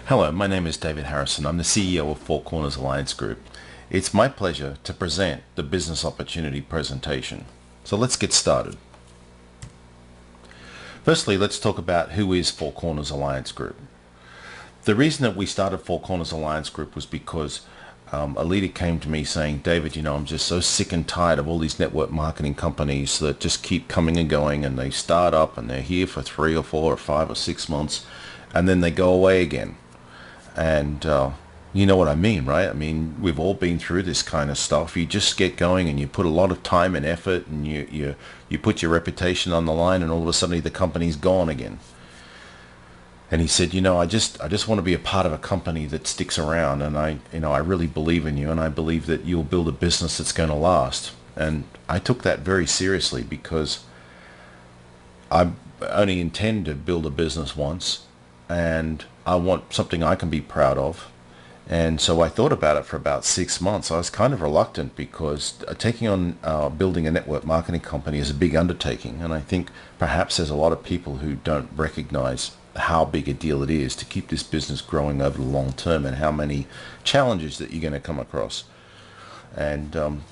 Hello, my name is David Harrison. I'm the CEO of Four Corners Alliance Group. It's my pleasure to present the business opportunity presentation. So let's get started. Firstly, let's talk about who is Four Corners Alliance Group. The reason that we started Four Corners Alliance Group was because a leader came to me saying, David, I'm just so sick and tired of all these network marketing companies that just keep coming and going, and they start up and they're here for 3 or 4 or 5 or 6 months and then they go away again. And you know what I mean, right? I mean, we've all been through this kind of stuff. You just get going and you put a lot of time and effort, and you put your reputation on the line, and all of a sudden the company's gone again. And he said, I just want to be a part of a company that sticks around, and I really believe in you, and I believe that you'll build a business that's going to last. And I took that very seriously, because I only intend to build a business once, and I want something I can be proud of. And so I thought about it for about 6 months. I was kind of reluctant, because taking on building a network marketing company is a big undertaking, and I think perhaps there's a lot of people who don't recognize how big a deal it is to keep this business growing over the long term, and how many challenges that you're going to come across. And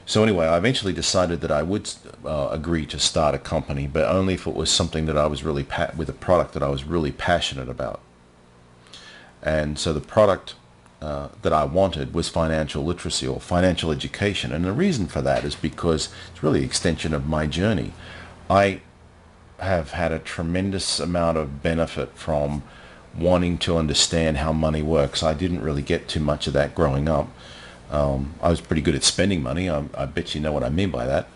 so anyway, I eventually decided that I would agree to start a company, but only if it was something that I was really with a product that I was really passionate about. And so the product that I wanted was financial literacy, or financial education. And the reason for that is because it's really an extension of my journey. I have had a tremendous amount of benefit from wanting to understand how money works. I didn't really get too much of that growing up. I was pretty good at spending money. I bet you know what I mean by that.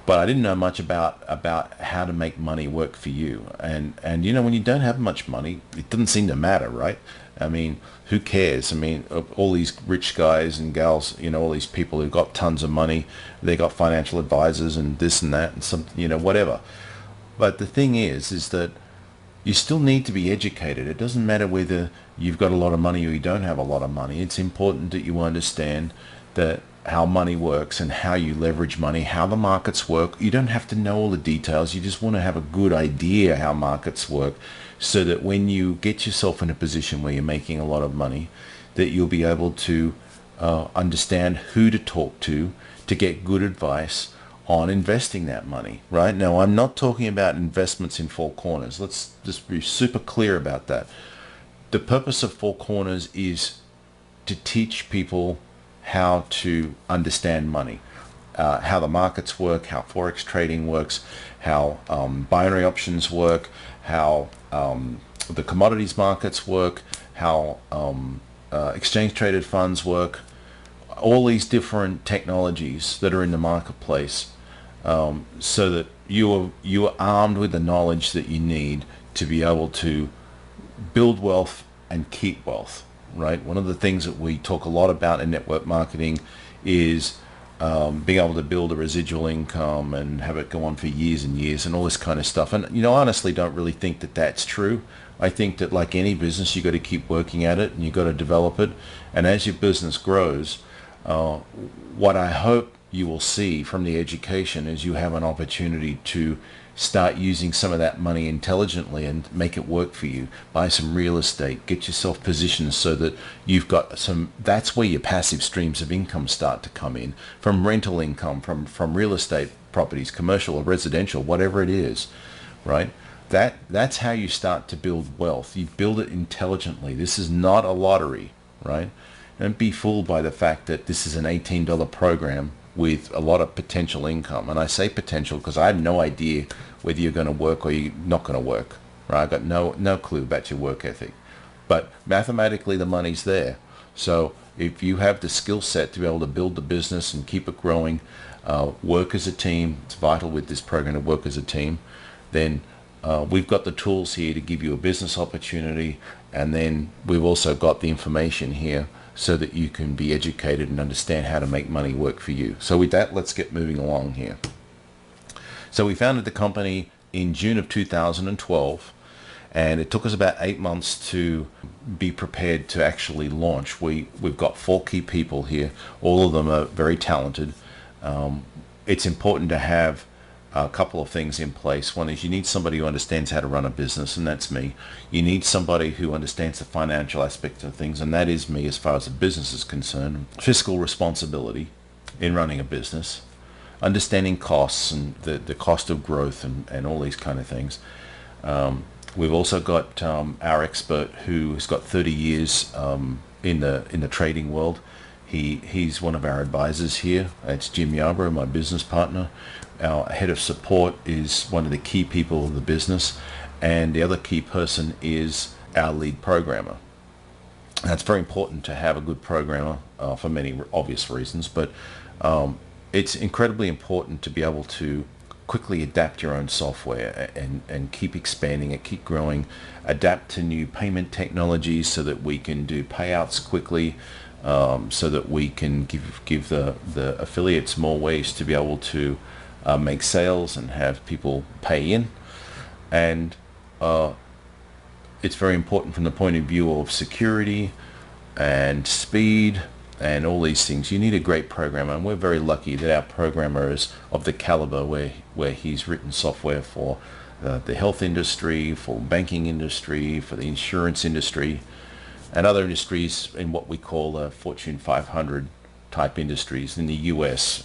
But I didn't know much about how to make money work for you. And when you don't have much money, it doesn't seem to matter, right? I mean, who cares? I mean, all these rich guys and gals, all these people who've got tons of money, they got financial advisors and this and that and some, whatever. But the thing is that you still need to be educated. It doesn't matter whether you've got a lot of money or you don't have a lot of money. It's important that you understand that how money works and how you leverage money, how the markets work. You don't have to know all the details. You just want to have a good idea how markets work, so that when you get yourself in a position where you're making a lot of money, that you'll be able to understand who to talk to get good advice on investing that money, right? Now, I'm not talking about investments in Four Corners. Let's just be super clear about that. The purpose of Four Corners is to teach people how to understand money, how the markets work, how forex trading works, how binary options work, how the commodities markets work, how exchange traded funds work, all these different technologies that are in the marketplace, so that you are armed with the knowledge that you need to be able to build wealth and keep wealth. Right? One of the things that we talk a lot about in network marketing is being able to build a residual income and have it go on for years and years and all this kind of stuff. And I honestly don't really think that that's true. I think that, like any business, you got to keep working at it, and you got to develop it. And as your business grows, what I hope you will see from the education is you have an opportunity to start using some of that money intelligently and make it work for you. Buy some real estate, get yourself positioned so that you've got some, that's where your passive streams of income start to come in, from rental income, from real estate properties, commercial or residential, whatever it is, right? That's how you start to build wealth. You build it intelligently. This is not a lottery, right? Don't be fooled by the fact that this is an $18 program with a lot of potential income. And I say potential because I have no idea whether you're going to work or you're not going to work. Right? I've got no clue about your work ethic. But mathematically, the money's there. So if you have the skill set to be able to build the business and keep it growing, work as a team, it's vital with this program to work as a team, then we've got the tools here to give you a business opportunity, and then we've also got the information here so that you can be educated and understand how to make money work for you. So with that, let's get moving along here. So we founded the company in June of 2012, and it took us about 8 months to be prepared to actually launch. We've got 4 key people here. All of them are very talented. It's important to have a couple of things in place. One is you need somebody who understands how to run a business, and that's me. You need somebody who understands the financial aspect of things, and that is me as far as the business is concerned. Fiscal responsibility in running a business, understanding costs and the cost of growth and all these kind of things. We've also got our expert who has got 30 years in the trading world. He's one of our advisors here. It's Jim Yarborough, my business partner. Our head of support is one of the key people of the business, and the other key person is our lead programmer. That's very important to have a good programmer for many obvious reasons, but it's incredibly important to be able to quickly adapt your own software and keep expanding it, keep growing, adapt to new payment technologies so that we can do payouts quickly, so that we can give the affiliates more ways to be able to make sales and have people pay in. And it's very important from the point of view of security and speed and all these things. You need a great programmer, and we're very lucky that our programmer is of the caliber where he's written software for the health industry, for banking industry, for the insurance industry, and other industries in what we call Fortune 500 type industries in the US.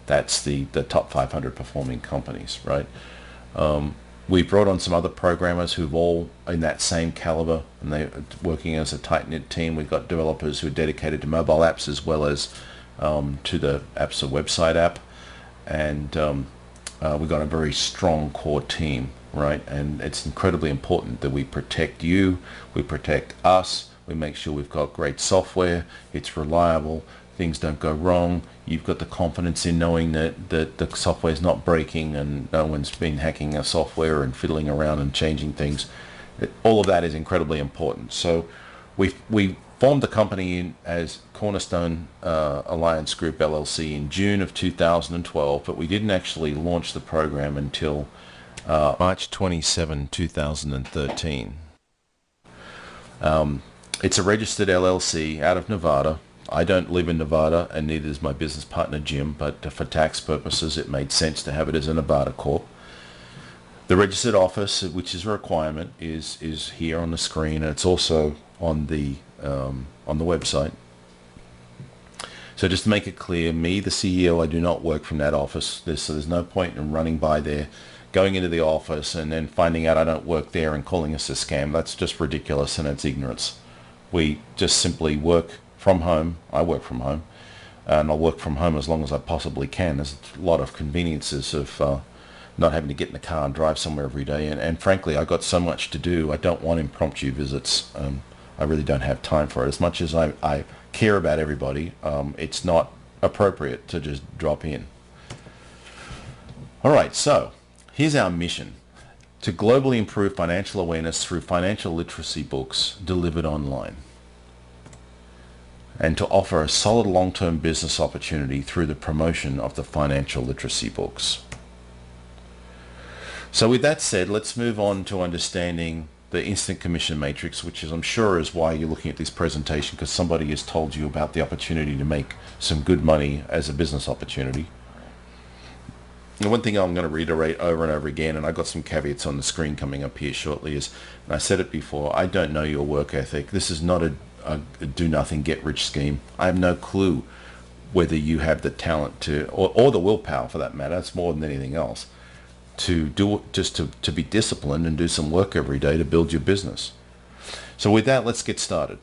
That's the top 500 performing companies, right? We brought on some other programmers who've all in that same caliber, and they're working as a tight-knit team. We've got developers who are dedicated to mobile apps as well as to the Apps of Website app, and we've got a very strong core team, right? And it's incredibly important that we protect you, we protect us, we make sure we've got great software, it's reliable, things don't go wrong. You've got the confidence in knowing that the software is not breaking and no one's been hacking our software and fiddling around and changing things. All of that is incredibly important. So we formed the company as Cornerstone Alliance Group LLC in June of 2012, but we didn't actually launch the program until March 27, 2013. It's a registered LLC out of Nevada. I don't live in Nevada, and neither does my business partner Jim, but for tax purposes it made sense to have it as a Nevada Corp. The registered office, which is a requirement, is here on the screen, and it's also on the website. So just to make it clear, me, the CEO, I do not work from that office. So there's no point in running by there, going into the office, and then finding out I don't work there and calling us a scam. That's just ridiculous, and it's ignorance. We just simply work from home. I work from home, and I'll work from home as long as I possibly can. There's a lot of conveniences of not having to get in the car and drive somewhere every day, and frankly I've got so much to do. I don't want impromptu visits. I really don't have time for it. As much as I care about everybody, it's not appropriate to just drop in. Alright, so here's our mission: to globally improve financial awareness through financial literacy books delivered online, and to offer a solid long-term business opportunity through the promotion of the financial literacy books. So with that said, let's move on to understanding the instant commission matrix, which is, I'm sure, is why you're looking at this presentation, because somebody has told you about the opportunity to make some good money as a business opportunity. And one thing I'm going to reiterate over and over again, and I've got some caveats on the screen coming up here shortly, is, and I said it before, I don't know your work ethic. This is not a do nothing get rich scheme. I have no clue whether you have the talent to, or the willpower for that matter, it's more than anything else, to do just to be disciplined and do some work every day to build your business. So with that, let's get started.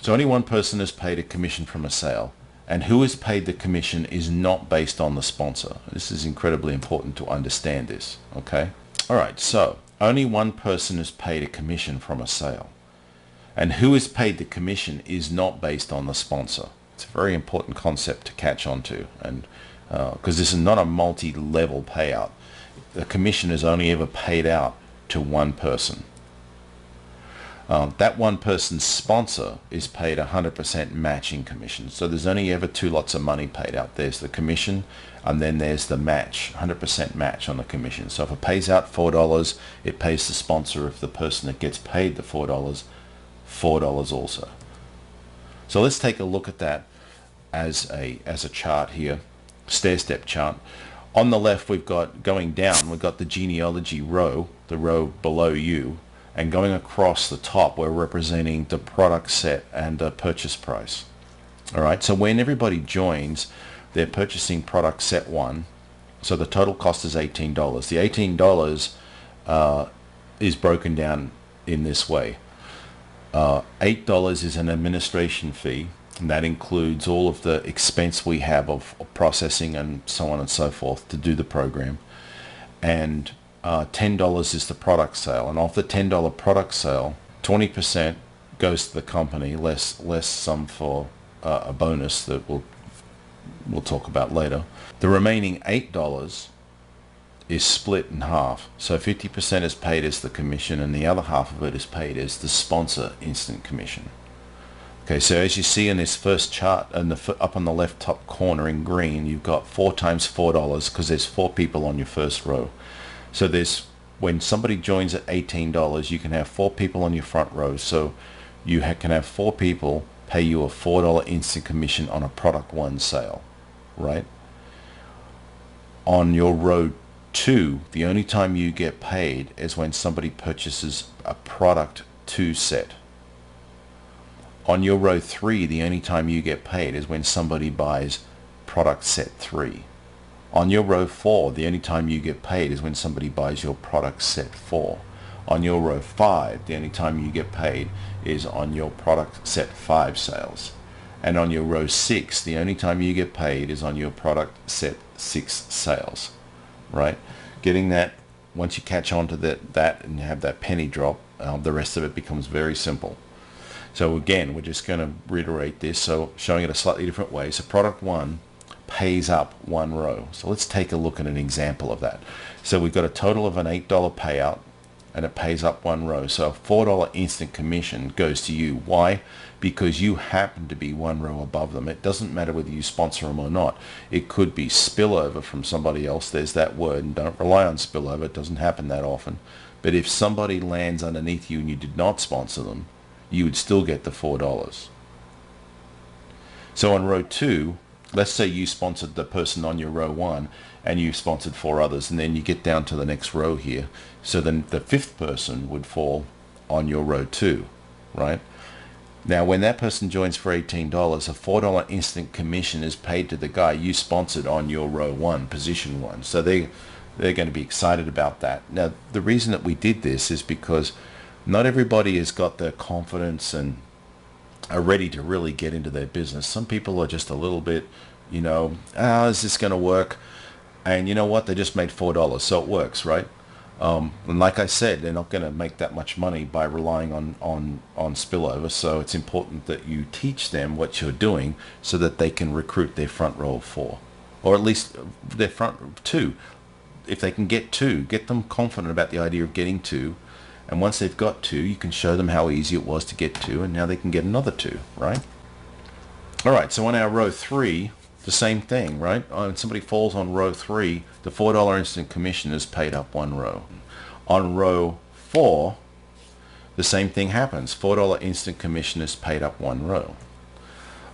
So only one person is paid a commission from a sale, and who is paid the commission is not based on the sponsor. This is incredibly important to understand this, okay? Alright, so only one person is paid a commission from a sale, and who is paid the commission is not based on the sponsor. It's a very important concept to catch on to, and because this is not a multi-level payout. The commission is only ever paid out to one person. That one person's sponsor is paid 100% matching commission. So there's only ever two lots of money paid out. There's the commission, and then there's the match, 100% match on the commission. So if it pays out $4, it pays the sponsor of the person that gets paid the $4 also. So let's take a look at that as a chart here, stair-step chart On the left, we've got, going down, we've got the genealogy row, the row below you, and going across the top, we're representing the product set and the purchase price. All right, so when everybody joins, they're purchasing product set 1. So the total cost is $18. The $18 is broken down in this way. $8 is an administration fee, and that includes all of the expense we have of processing and so on and so forth to do the program. And $10 is the product sale, and off the $10 product sale, 20% goes to the company, less some for a bonus that we'll talk about later. The remaining $8 is split in half. So 50% is paid as the commission, and the other half of it is paid as the sponsor instant commission. Okay, so as you see in this first chart, up on the left top corner in green, you've got 4 times $4 because there's 4 people on your first row. So when somebody joins at $18, you can have 4 people on your front row. So you can have 4 people pay you a $4 instant commission on a product 1 sale, right? On your row 2, the only time you get paid is when somebody purchases a product 2 set. On your row 3, the only time you get paid is when somebody buys product set 3. On your row 4, the only time you get paid is when somebody buys your product set 4. On your row 5, the only time you get paid is on your product set 5 sales. And on your row 6, the only time you get paid is on your product set 6 sales, right? Getting that, once you catch on to that and you have that penny drop, the rest of it becomes very simple. So again, we're just going to reiterate this, so showing it a slightly different way. So product 1 pays up 1 row. So let's take a look at an example of that. So we've got a total of an $8 payout, and it pays up 1 row. So a $4 instant commission goes to you. Why? Because you happen to be 1 row above them. It doesn't matter whether you sponsor them or not. It could be spillover from somebody else. There's that word, and don't rely on spillover. It doesn't happen that often. But if somebody lands underneath you and you did not sponsor them, you would still get the $4. So on row 2, let's say you sponsored the person on your row 1 and you sponsored 4 others, and then you get down to the next row here. So then the 5th person would fall on your row 2, right? Now when that person joins for $18, a $4 instant commission is paid to the guy you sponsored on your row 1, position 1. So they're going to be excited about that. Now the reason that we did this is because not everybody has got the confidence and are ready to really get into their business. Some people are just a little bit, is this going to work? And you know what? They just made $4, so it works, right? And like I said, they're not going to make that much money by relying on spillover. So it's important that you teach them what you're doing so that they can recruit their front row of 4, or at least their front 2. If they can get 2, get them confident about the idea of getting 2. And once they've got 2, you can show them how easy it was to get 2, and now they can get another 2, right? All right, so on our row 3, the same thing, right? When somebody falls on row 3, the $4 instant commission is paid up 1 row. On row 4, the same thing happens. $4 instant commission is paid up 1 row.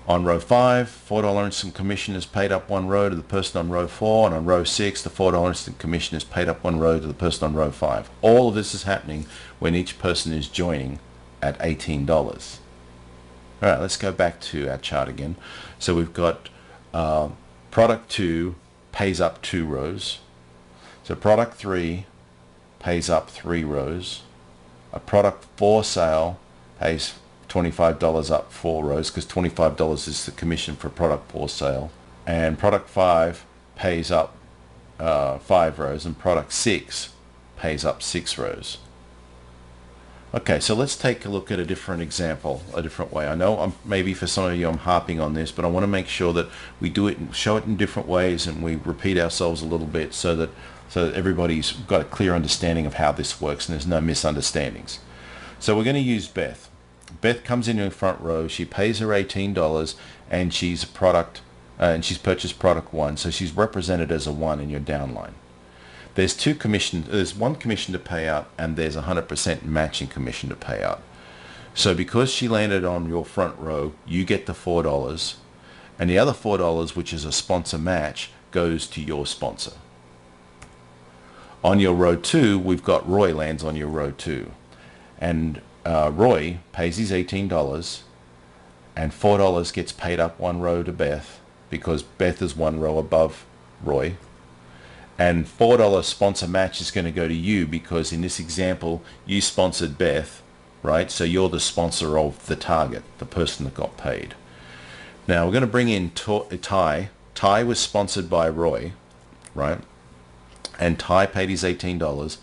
On row 5, $4 instant commission is paid up 1 row to the person on row 4, and on row 6, the $4 instant commission is paid up 1 row to the person on row 5. All of this is happening when each person is joining at $18. All right, let's go back to our chart again. So we've got product 2 pays up 2 rows. So product 3 pays up 3 rows. A product 4 sale pays $25 up 4 rows, because $25 is the commission for product 4 sale. And product 5 pays up 5 rows, and product 6 pays up 6 rows. Okay, so let's take a look at a different example, a different way. I know maybe for some of you I'm harping on this, but I want to make sure that we do it and show it in different ways, and we repeat ourselves a little bit so that everybody's got a clear understanding of how this works and there's no misunderstandings. So we're going to use Beth. Beth comes in the front row. She pays her $18, and she's a product, and she's purchased product 1, so she's represented as a 1 in your downline. There's 2 commissions. There's 1 commission to pay out, and there's 100% matching commission to pay out. So because she landed on your front row, you get the $4, and the other $4, which is a sponsor match, goes to your sponsor. On your row 2, we've got Roy lands on your row 2. And Roy pays his $18, and $4 gets paid up one row to Beth, because Beth is one row above Roy. And $4 sponsor match is going to go to you, because in this example, you sponsored Beth, right? So you're the sponsor of the target, the person that got paid. Now we're going to bring in Ty. Ty was sponsored by Roy, right? And Ty paid his $18,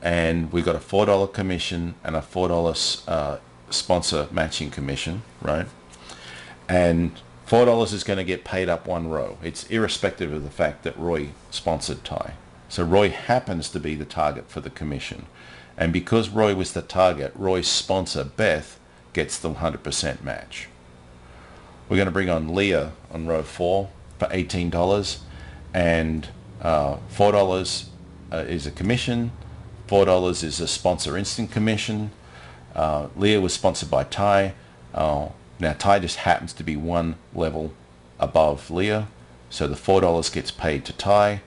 and we got a $4 commission and a $4 sponsor matching commission, right? And $4 is going to get paid up one row. It's irrespective of the fact that Roy sponsored Ty. So Roy happens to be the target for the commission. And because Roy was the target, Roy's sponsor, Beth, gets the 100% match. We're going to bring on Leah on row 4 for $18, and $4 is a commission, $4 is a sponsor instant commission. Leah was sponsored by Ty. Now Ty just happens to be one level above Leah, so the $4 gets paid to Ty,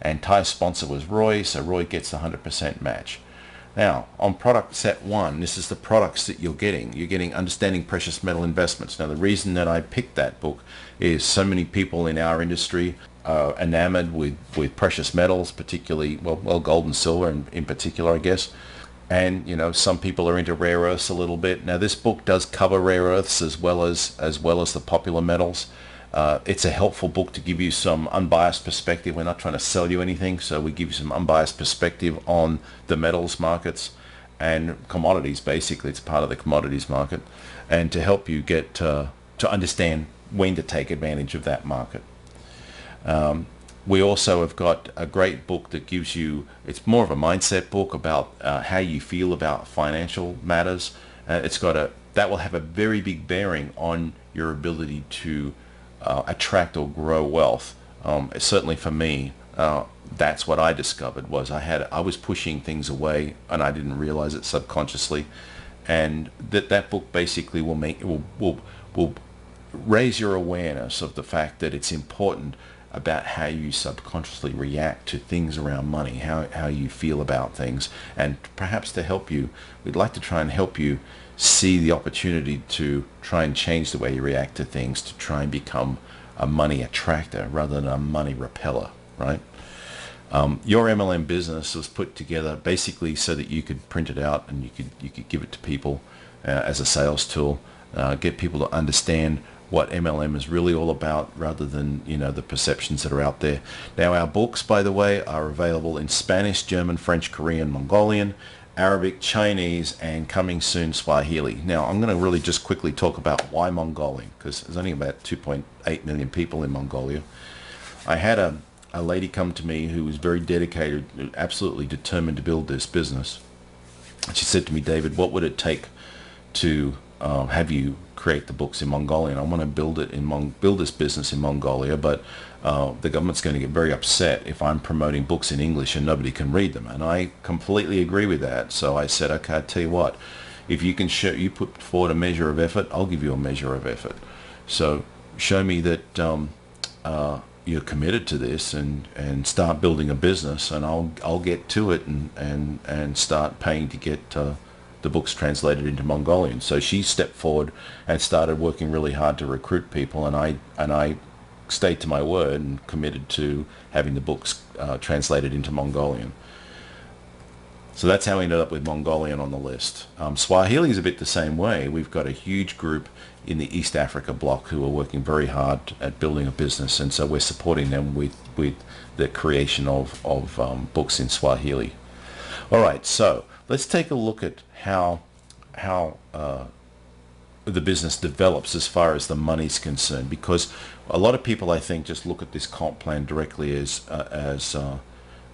and Ty's sponsor was Roy, so Roy gets the 100% match. Now, on product set 1, this is the products that you're getting. You're getting Understanding Precious Metal Investments. Now, the reason that I picked that book is so many people in our industry are enamored with precious metals, particularly, well, gold and silver in particular, I guess. And, you know, some people are into rare earths a little bit. Now, this book does cover rare earths as well as the popular metals. It's a helpful book to give you some unbiased perspective. We're not trying to sell you anything, so we give you some unbiased perspective on the metals markets and commodities. Basically, it's part of the commodities market, and to help you get to understand when to take advantage of that market. We also have got a great book that gives you, it's more of a mindset book about how you feel about financial matters. That will have a very big bearing on your ability to attract or grow wealth. Certainly for me, that's what I discovered. Was I was pushing things away and I didn't realize it subconsciously, and that book basically will raise your awareness of the fact that it's important about how you subconsciously react to things around money, how you feel about things, and perhaps to help you, we'd like to try and help you see the opportunity to try and change the way you react to things, to try and become a money attractor rather than a money repeller, right? Your MLM business was put together basically so that you could print it out and you could give it to people as a sales tool, get people to understand what MLM is really all about, rather than, you know, the perceptions that are out there. Now, our books, by the way, are available in Spanish, German, French, Korean, Mongolian, Arabic, Chinese, and coming soon, Swahili. Now, I'm going to really just quickly talk about why Mongolian, because there's only about 2.8 million people in Mongolia. I had a lady come to me who was very dedicated, absolutely determined to build this business. And she said to me, David, what would it take to have you create the books in Mongolian? I want to build this business in Mongolia, but the government's going to get very upset if I'm promoting books in English and nobody can read them. And I completely agree with that. So I said, okay, I'll tell you what, if you can you put forward a measure of effort, I'll give you a measure of effort. So show me that you're committed to this, and start building a business, and I'll get to it and start paying to get the books translated into Mongolian. So she stepped forward and started working really hard to recruit people, and I stayed to my word and committed to having the books translated into Mongolian. So that's how we ended up with Mongolian on the list. Swahili is a bit the same way. We've got a huge group in the East Africa bloc who are working very hard at building a business, and so we're supporting them with the creation of books in Swahili. All right, so let's take a look at how the business develops as far as the money's concerned, because a lot of people, I think, just look at this comp plan directly as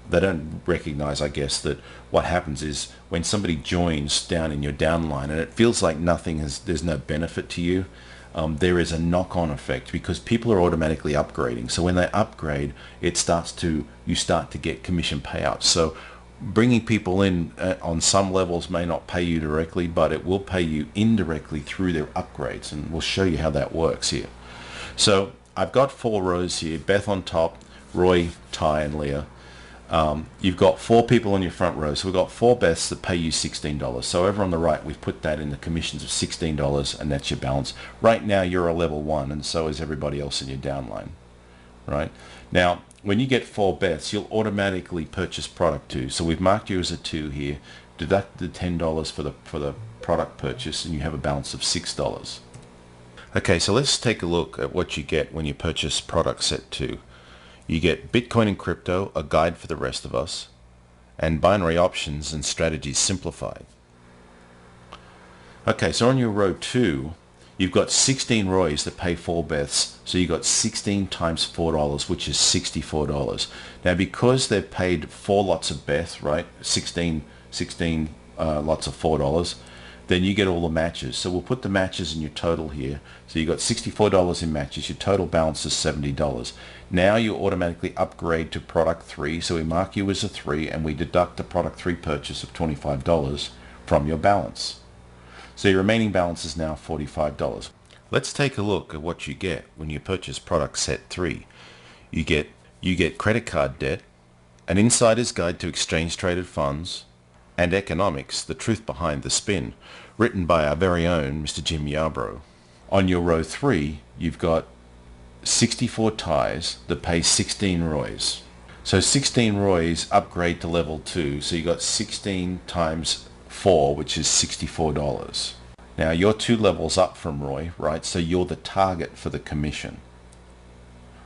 they don't recognize, I guess, that what happens is when somebody joins down in your downline and it feels like there's no benefit to you, there is a knock-on effect, because people are automatically upgrading. So when they upgrade, you start to get commission payouts. So bringing people in on some levels may not pay you directly, but it will pay you indirectly through their upgrades, and we'll show you how that works here. So I've got 4 rows here, Beth on top, Roy, Ty, and Leah. You've got 4 people on your front row, so we've got 4 bets that pay you $16. So over on the right, we've put that in the commissions of $16, and that's your balance. Right now, you're a level 1, and so is everybody else in your downline, right? Now, when you get 4 bets, you'll automatically purchase product 2. So we've marked you as a 2 here, deduct the $10 for the product purchase, and you have a balance of $6. Okay, so let's take a look at what you get when you purchase product set 2. You get Bitcoin and crypto, a guide for the rest of us, and binary options and strategies simplified. Okay, so on your row 2, you've got 16 ROIs that pay 4 bets, so you've got 16 times $4, which is $64. Now, because they've paid 4 lots of bets, right, 16 lots of $4, then you get all the matches. So we'll put the matches in your total here. So you got $64 in matches. Your total balance is $70. Now you automatically upgrade to product 3. So we mark you as a 3 and we deduct the product 3 purchase of $25 from your balance. So your remaining balance is now $45. Let's take a look at what you get when you purchase product set 3. You get credit card debt, an insider's guide to exchange traded funds, and economics, the truth behind the spin, written by our very own Mr. Jim Yarbrough. On your row 3, you've got 64 ties that pay 16 ROIs. So 16 ROIs upgrade to level 2, so you got 16 times 4, which is $64. Now you're 2 levels up from ROI, right? So you're the target for the commission.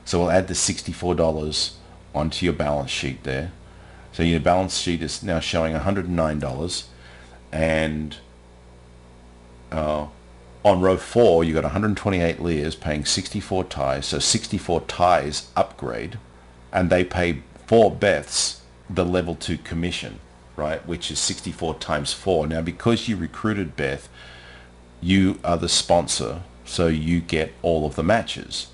So we'll add the $64 onto your balance sheet there. So your balance sheet is now showing $109, and on row 4 you got 128 layers paying 64 ties. So 64 ties upgrade, and they pay 4 bets the level 2 commission, right, which is 64 times 4. Now because you recruited Beth, you are the sponsor, so you get all of the matches.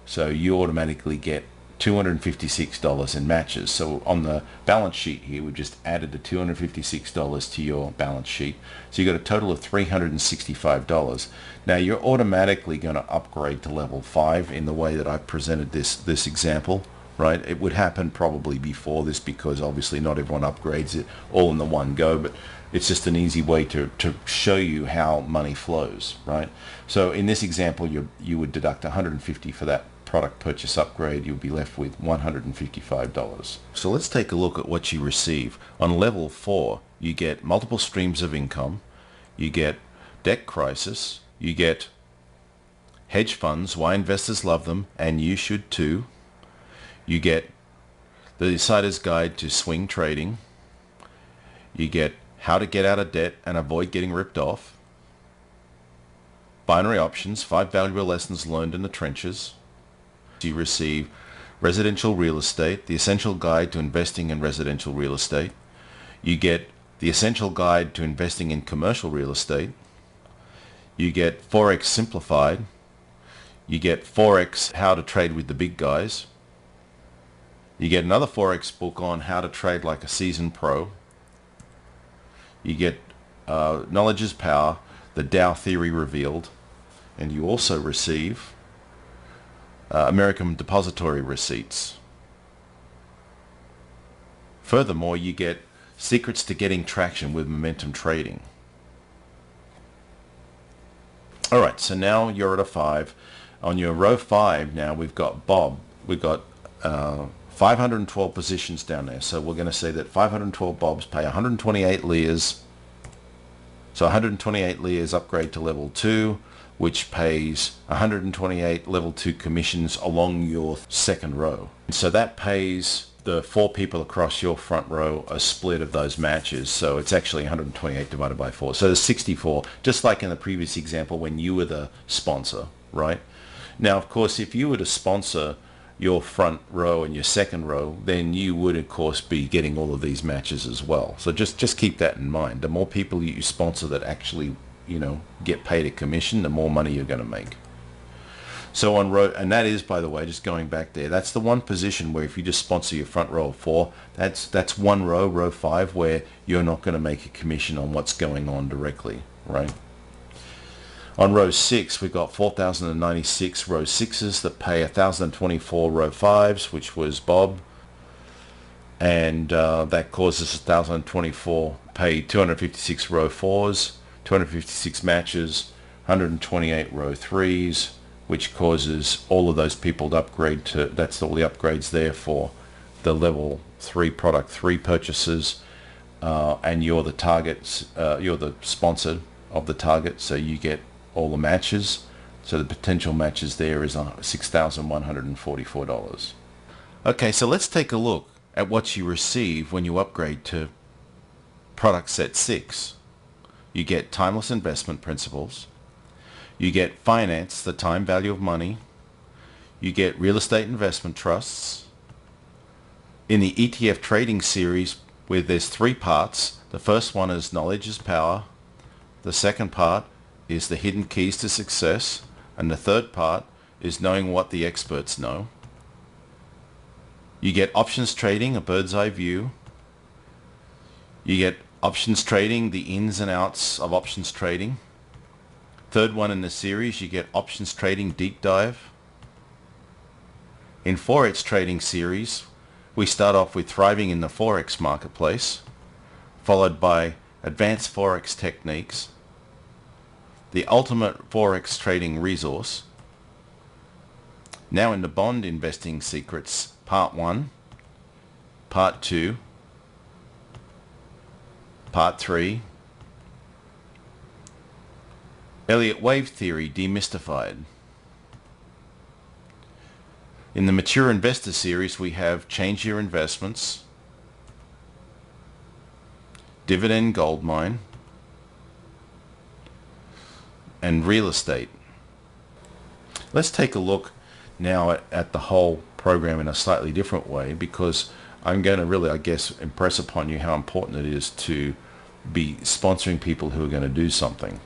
So you automatically get $256 in matches. So on the balance sheet here, we just added the $256 to your balance sheet. So you got a total of $365. Now you're automatically going to upgrade to level 5 in the way that I presented this example, right? It would happen probably before this because obviously not everyone upgrades it all in the one go, but it's just an easy way to show you how money flows, right? So in this example, you would deduct $150 for that product purchase upgrade. You'll be left with $155. So let's take a look at what you receive. On level 4, you get multiple streams of income, you get debt crisis, you get hedge funds, why investors love them, and you should too. You get the Insider's Guide to Swing Trading. You get how to get out of debt and avoid getting ripped off. Binary options, 5 valuable lessons learned in the trenches. You receive residential real estate, the essential guide to investing in residential real estate. You get the essential guide to investing in commercial real estate. You get Forex simplified. You get Forex, how to trade with the big guys. You get another Forex book on how to trade like a seasoned pro. You get Knowledge is Power, the Dow Theory Revealed. And you also receive American Depository Receipts. Furthermore, you get Secrets to Getting Traction with Momentum Trading. Alright, so now you're at a 5. On your row 5 now we've got Bob. We've got 512 positions down there. So we're going to say that 512 Bobs pay 128 layers. So 128 layers upgrade to level 2, which pays 128 level 2 commissions along your second row. So that pays the 4 people across your front row a split of those matches. So it's actually 128 divided by 4. So there's 64, just like in the previous example when you were the sponsor, right? Now, of course, if you were to sponsor your front row and your second row, then you would of course be getting all of these matches as well. So just keep that in mind. The more people you sponsor that actually, you know, get paid a commission, the more money you're going to make. So on row, and that is, by the way, just going back there, that's the one position where if you just sponsor your front row of 4, that's one row, row 5, where you're not going to make a commission on what's going on directly, right? On row 6, we've got 4,096 row 6s that pay 1,024 row 5s, which was Bob. and that causes 1,024 pay 256 row 4s, 256 matches, 128 row 3s, which causes all of those people to upgrade to, that's all the upgrades there for the level 3 product 3 purchases, and you're the targets, you're the sponsor of the target, so you get all the matches. So the potential matches there is $6,144. Okay, so let's take a look at what you receive when you upgrade to product set 6. You get timeless investment principles. You get finance, the time value of money. You get real estate investment trusts. In the ETF trading series, where there's 3 parts, the first one is knowledge is power. The second part is the hidden keys to success. And the third part is knowing what the experts know. You get options trading, a bird's eye view. You get options trading, the ins and outs of options trading. Third one in the series, you get options trading deep dive. In Forex trading series, we start off with thriving in the Forex marketplace, followed by advanced Forex techniques, the ultimate Forex trading resource. Now in the bond investing secrets, part 1, part 2, part 3, Elliott wave theory demystified. In the mature investor series, we have change your investments, dividend gold mine, and real estate. Let's take a look now at the whole program in a slightly different way, because I'm going to really, I guess, impress upon you how important it is to be sponsoring people who are going to do something.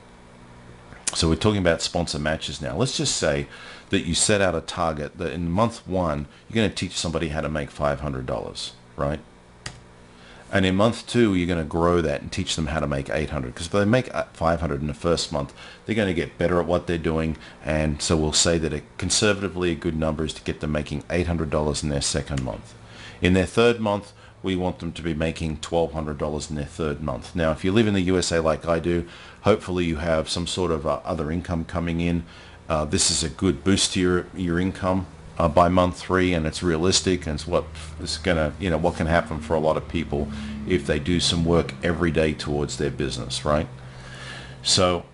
So we're talking about sponsor matches now. Let's just say that you set out a target that in month 1 you're going to teach somebody how to make $500, right? And in month 2 you're going to grow that and teach them how to make $800, because if they make $500 in the first month, they're going to get better at what they're doing. And so we'll say that conservatively a good number is to get them making $800 in their second month. In their third month, we want them to be making $1,200 in their third month. Now, if you live in the USA like I do, hopefully you have some sort of other income coming in. This is a good boost to your income by month 3, and it's realistic, and it's what is gonna, what can happen for a lot of people if they do some work every day towards their business, right? So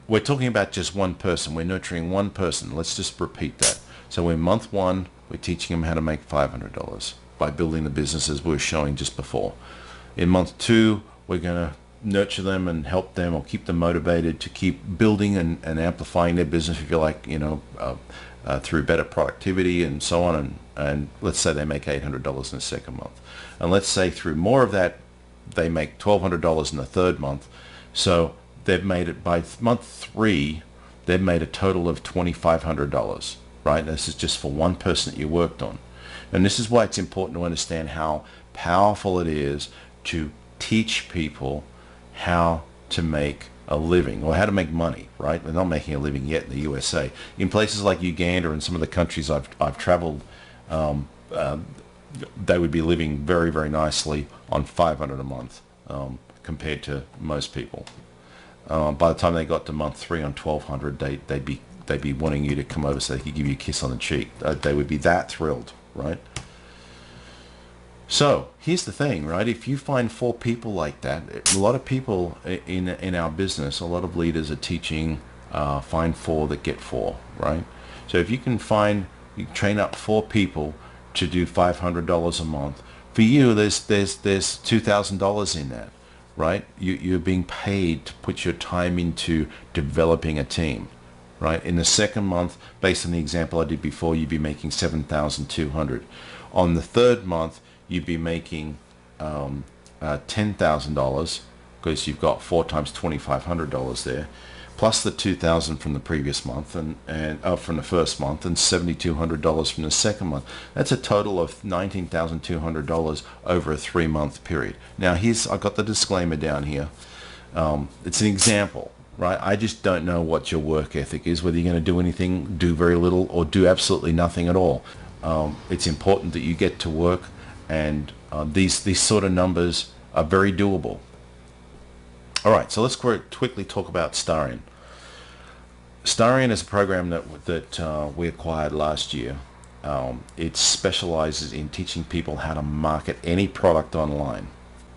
we're talking about just one person. We're nurturing one person. Let's just repeat that. So in month 1, we're teaching them how to make $500 by building the business as we were showing just before. In month 2, we're going to nurture them and help them or keep them motivated to keep building and amplifying their business, if you like, through better productivity and so on. And let's say they make $800 in the second month. And let's say through more of that, they make $1,200 in the third month. So they've made it by month 3, they've made a total of $2,500, right? This is just for one person that you worked on. And this is why it's important to understand how powerful it is to teach people how to make a living, or how to make money, right? They're not making a living yet in the USA. In places like Uganda and some of the countries I've traveled, they would be living very, very nicely on $500 a month compared to most people. By the time they got to month 3 on $1,200, they'd be wanting you to come over so they could give you a kiss on the cheek. They would be that thrilled, right? So here's the thing, right? If you find 4 people like that, a lot of people in our business, a lot of leaders are teaching find 4 that get 4, right? So if you can you train up 4 people to do $500 a month, for you there's $2,000 in that, right? You're being paid to put your time into developing a team, right? In the second month, based on the example I did before, you'd be making $7,200. On the third month, you'd be making $10,000, because you've got 4 times $2,500 there, plus the $2,000 from the previous month and from the first month, and $7,200 from the second month. That's a total of $19,200 over a 3-month period. Now I've got the disclaimer down here. It's an example, right? I just don't know what your work ethic is, whether you're going to do anything, do very little, or do absolutely nothing at all. It's important that you get to work and these sort of numbers are very doable. All right, so let's quickly talk about Starion. Starion is a program that we acquired last year. It specializes in teaching people how to market any product online.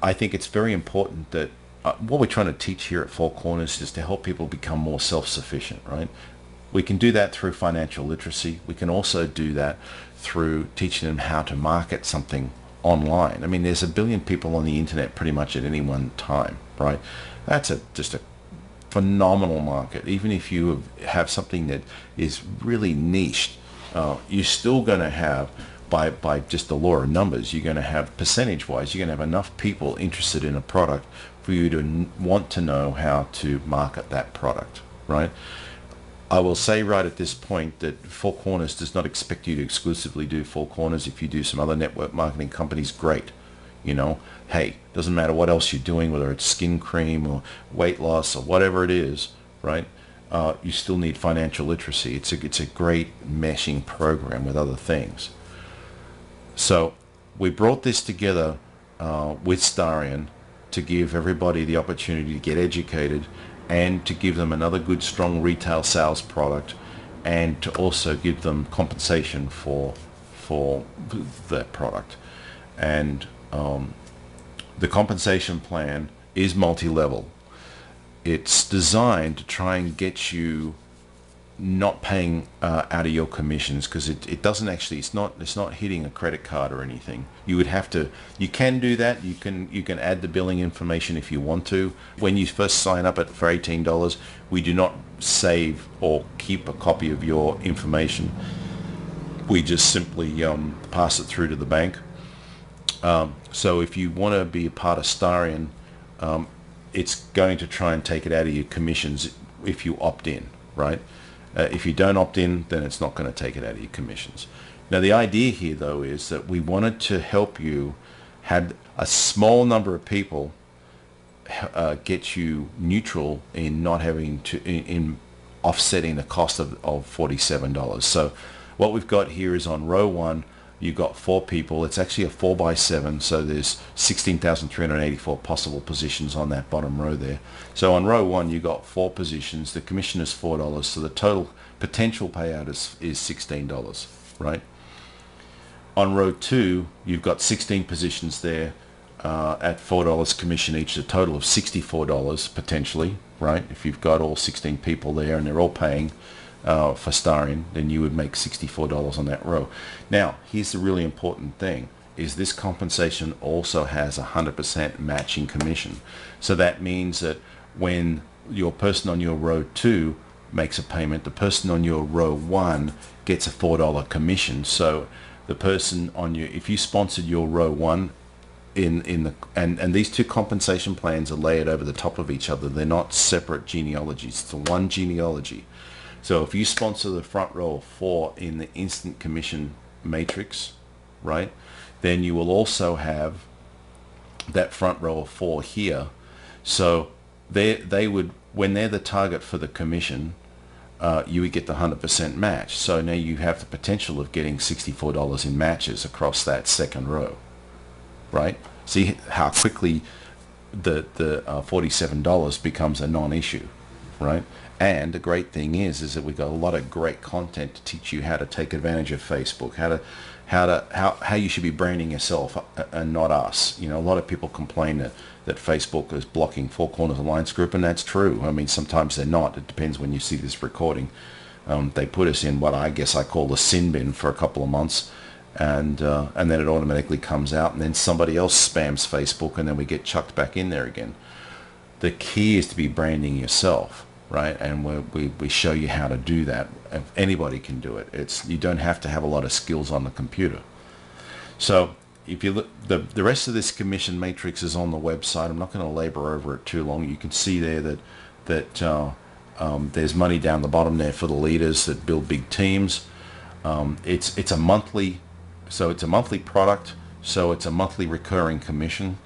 I think it's very important that what we're trying to teach here at Four Corners is to help people become more self-sufficient, right? We can do that through financial literacy. We can also do that through teaching them how to market something online. I mean, there's a billion people on the internet pretty much at any one time, right? That's just a phenomenal market. Even if you have something that is really niched, you're still going to have, by just the law of numbers, you're going to have, percentage-wise, you're going to have enough people interested in a product for you to want to know how to market that product, right? I will say right at this point that Four Corners does not expect you to exclusively do Four Corners. If you do some other network marketing companies, great. You know, hey, doesn't matter what else you're doing, whether it's skin cream or weight loss or whatever it is, right? You still need financial literacy. It's a great meshing program with other things. So we brought this together with Starion to give everybody the opportunity to get educated and to give them another good, strong retail sales product, and to also give them compensation for that product. And the compensation plan is multi-level. It's designed to try and get you not paying out of your commissions, because it doesn't actually, it's not hitting a credit card or anything. You would have to, you can do that. You can add the billing information if you want to. When you first sign up for $18, we do not save or keep a copy of your information. We just simply pass it through to the bank. So if you want to be a part of Starion, it's going to try and take it out of your commissions if you opt in, right? If you don't opt in, then it's not going to take it out of your commissions. Now, the idea here, though, is that we wanted to help you have a small number of people get you neutral in not having to, in offsetting the cost of $47. So what we've got here is on row 1, you've got 4 people. It's actually a 4x7, so there's 16,384 possible positions on that bottom row there. So on row 1, you've got 4 positions. The commission is $4, so the total potential payout is $16, right? On row 2, you've got 16 positions there at $4 commission each, a total of $64 potentially, right? If you've got all 16 people there and they're all paying for Starion, then you would make $64 on that row. Now, here's the really important thing, is this compensation also has 100% matching commission. So that means that when your person on your row 2 makes a payment, the person on your row 1 gets a $4 commission. So the person on your, if you sponsored your row 1 and these 2 compensation plans are layered over the top of each other. They're not separate genealogies. It's one genealogy. So if you sponsor the front row of 4 in the instant commission matrix, right, then you will also have that front row of 4 here. So they would, when they're the target for the commission, you would get the 100% match. So now you have the potential of getting $64 in matches across that second row, right? See how quickly the $47 becomes a non-issue, right? And the great thing is that we've got a lot of great content to teach you how to take advantage of Facebook, how you should be branding yourself and not us. You know, a lot of people complain that Facebook is blocking Four Corners Alliance Group, and that's true. I mean, sometimes they're not. It depends when you see this recording. They put us in what I guess I call the sin bin for a couple of months, and then it automatically comes out, and then somebody else spams Facebook, and then we get chucked back in there again. The key is to be branding yourself, right? And we show you how to do that. Anybody can do it. You don't have to have a lot of skills on the computer. So if you look, the rest of this commission matrix is on the website. I'm not going to labor over it too long. You can see there that there's money down the bottom there for the leaders that build big teams. It's a monthly, so it's a monthly product. So it's a monthly recurring commission.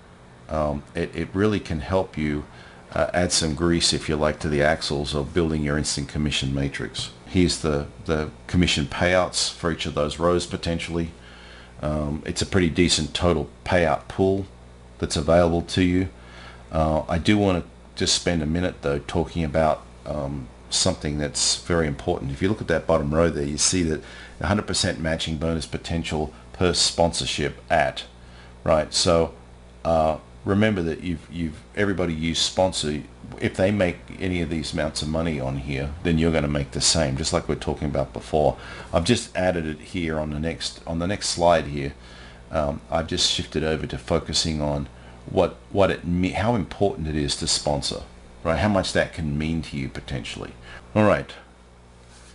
It really can help you add some grease, if you like, to the axles of building your instant commission matrix. Here's the commission payouts for each of those rows potentially. It's a pretty decent total payout pool that's available to you. I do want to just spend a minute though talking about something that's very important. If you look at that bottom row there, you see that 100% matching bonus potential per sponsorship at, right? So remember that everybody you sponsor, if they make any of these amounts of money on here, then you're going to make the same, just like we're talking about before. I've just added it here on the next slide here. I've just shifted over to focusing on how important it is to sponsor, right? How much that can mean to you potentially. All right.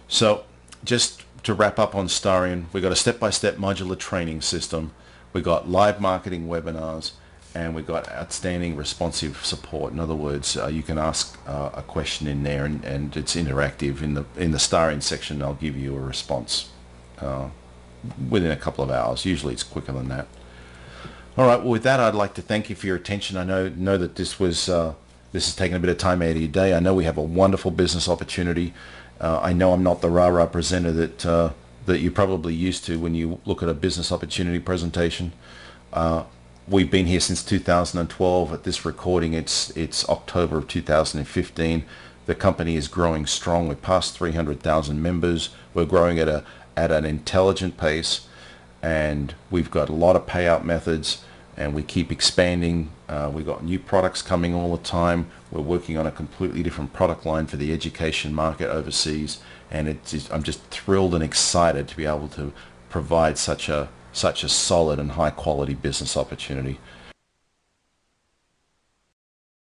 So just to wrap up on Starion, we've got a step-by-step modular training system. We've got live marketing webinars, and we've got outstanding responsive support. In other words, you can ask a question in there, and it's interactive. In the Starion section, they'll give you a response within a couple of hours. Usually it's quicker than that. All right, well, with that, I'd like to thank you for your attention. I know that this has taken a bit of time out of your day. I know we have a wonderful business opportunity. I know I'm not the rah-rah presenter that you're probably used to when you look at a business opportunity presentation. We've been here since 2012. At this recording, it's October of 2015. The company is growing strong. We're past 300,000 members. We're growing at an intelligent pace, and we've got a lot of payout methods, and we keep expanding. We've got new products coming all the time. We're working on a completely different product line for the education market overseas, and I'm just thrilled and excited to be able to provide such a solid and high quality business opportunity.